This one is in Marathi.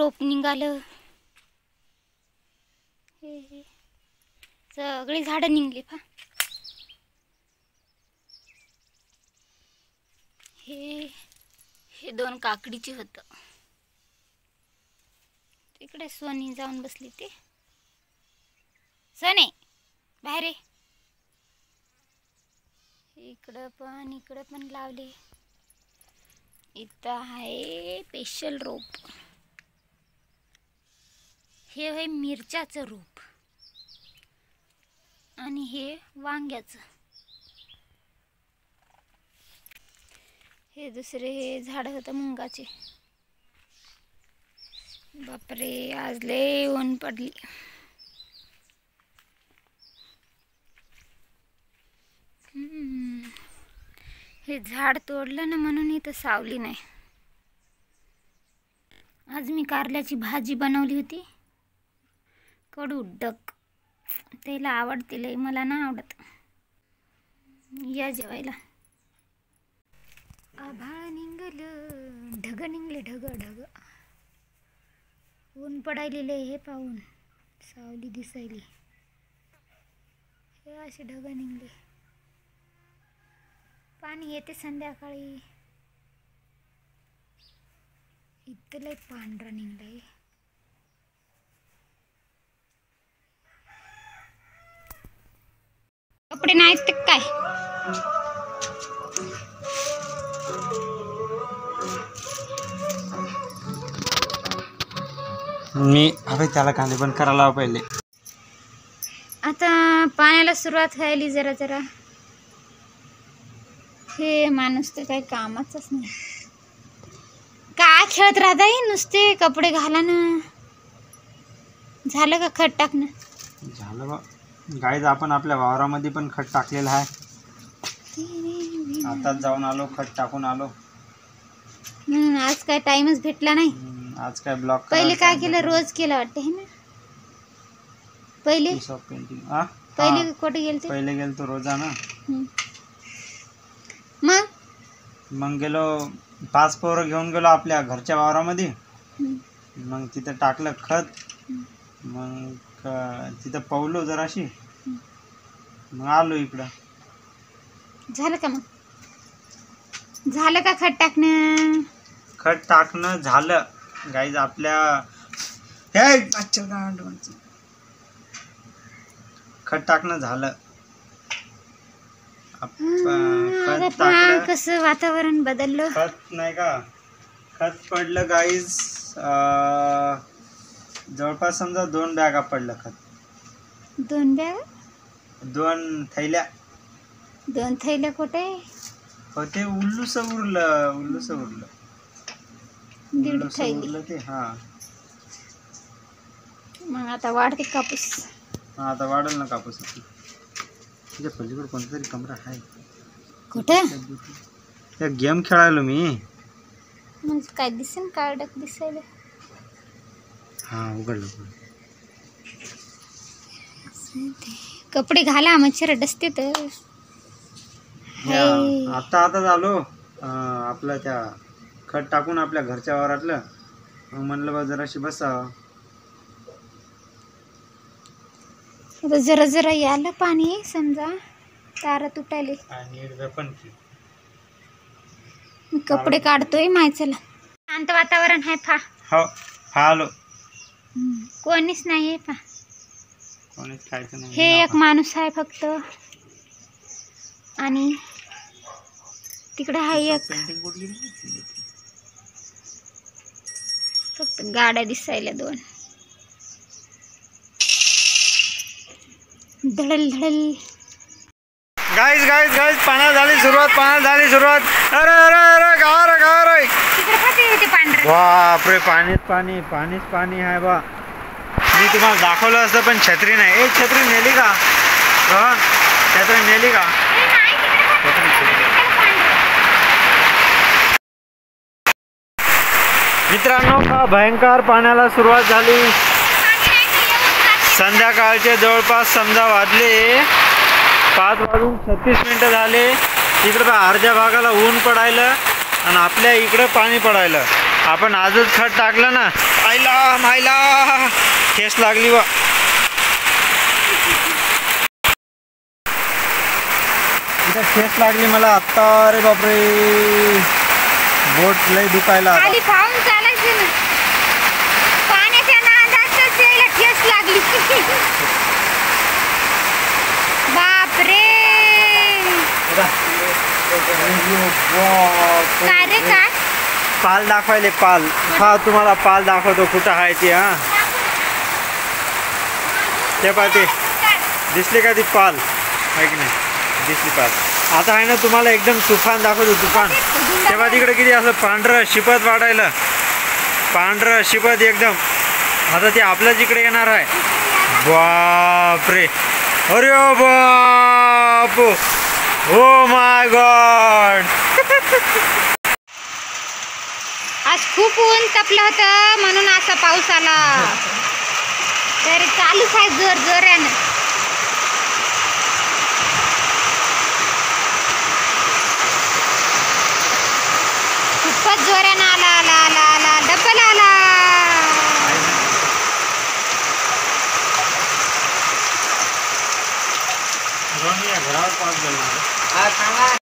रोप निघालं. हे सगळी झाडं निघली पहा. हे 2 काकडीची होतं. तिकडे सोनी जाऊन बसली. ते सोने बाहेर इकडं पण लावले. इथं आहे स्पेशल रोप. हे आहे मिरच्याचं रोप आणि हे वांग्याचं. हे दुसरे हे झाड होतं मुंगाचे. बापरे आज लय ऊन पडली. हे झाड तोडलं ना म्हणून इथं सावली नाही. आज मी कारल्याची भाजी बनवली होती. कडू डक त्याला आवडते लय, मला नाही आवडत. या जेवायला. आभाळ निघलं, ढग निघले, ढग. ऊन पडायलेले हे पाहून सावली दिसायली. हे असे ढग निघले. पाणी येते संध्याकाळी. इथं लय पांढरा निघलाय. कपडे नाहीत ते काय. मी अबे त्याला कांदे पण करायला पहिले. आता पाण्याला सुरुवात व्हायली जरा. हे माणूस तर काही कामाचंच नाही. काय खेळत राहताय नुसते. कपडे घाला ना. झालं का खत टाकणं? झालं बा गाईज. आपण आपल्या वावरामध्ये पण खत टाकलेलं आहे. आताच जाऊन आलो, खत टाकून आलो. आज काय टाइमच भेटला नाही. आज काय ब्लॉक पहिले काय केलं? रोज केलं वाटते है ना. पहिले कुठे गेलते? पहिले गेलतो रोजाना. मग गेलो 5 पोरं घेऊन गेलो आपल्या घरच्या वावरामध्ये. मग तिथं टाकलं खत. मग तिथं पवलो जराशी. मग आलो इकडं. झालं का? मग झालं का खत टाकणं? खत टाकणं झालं गाईज. आपल्या खत टाकणं झालं. कसं वातावरण बदललं. खत नाही का, खत पडलं गाईज. जवळपास समजा 2 बॅगा पडलं खत. 2 बॅग? 2 थैल्या. 2 थैल्या कुठे होते? उल्लूस उरलं. 1.5 थैली ते. हा मग आता वाढते कापूस. आता वाढल ना कापूस. तिच्या पलीकडे कोणता तरी कमरा आहे. कुठे? त्या गेम खेळायलो मी. म्हणजे काय दिसेल? कार्डक दिसायला. हा उघडलं. कपडे घाला, मच्छर डसते तर. आता झालो आपलं त्या खत टाकून आपल्या घरच्या वावरातलं. मग म्हणलं बा जराशी बसावं. जरा यायला पाणी समजा. तारा तुटायले. मी कपडे काढतोय मायचला. शांत वातावरण आहे पहा. हो आलो. कोणीच नाही पहा. कोणीच खायचं नाही. हे एक माणूस आहे फक्त. आणि तिकडे आहे एक. फक्त गाड्या दिसायला 2. धडल गाईज पाण्याला झाली सुरुवात. अरे गार. बापरे पाणीच पाणी आहे बा. मी तुम्हाला दाखवलं असतं पण छत्री नाही. छत्री नेली का? छत्री नेली का? मित्रांनो का भयंकर पाण्याला सुरुवात झाली. संध्याकाळचे जवळपास समजा वाजले 5:36 झाले. इकडं अर्ध्या भागाला ऊन पडायलं आणि आपल्या इकडं पाणी पडायलं. आपण आजच खत टाकलं ना. आईला मायला ठेस लागली बा. इथं ठेस लागली मला आत्ता. अरे बापरे, बोट लय दुखायला. खाली पाहून चालायचं ना, पाण्याच्या नादातच यायला ठेस लागली. बापरे, काय रे काय? पाल दाखवायले पाल. हा तुम्हाला पाल दाखवतो कुठं आहे ती. हा ते पाहते, दिसली का ती पाल आहे की नाही? दिसली पाल. आता आहे ना तुम्हाला एकदम तुफान दाखवतो, तुफान. तेव्हा तिकडे किती असं पांढरं शिपत वाढायला, पांढरं शिपत एकदम. आता ते आपल्याच इकडे येणार आहे. बापरे, अरे बाप, ओ माय गॉड. आज खूप ऊन तपलं होतं म्हणून असा पाऊस आला. तर चालूच आहे जोर जोरानं. खूपच जोरानं आला आला आला आला डबल आला. घरावर पाऊस झाला.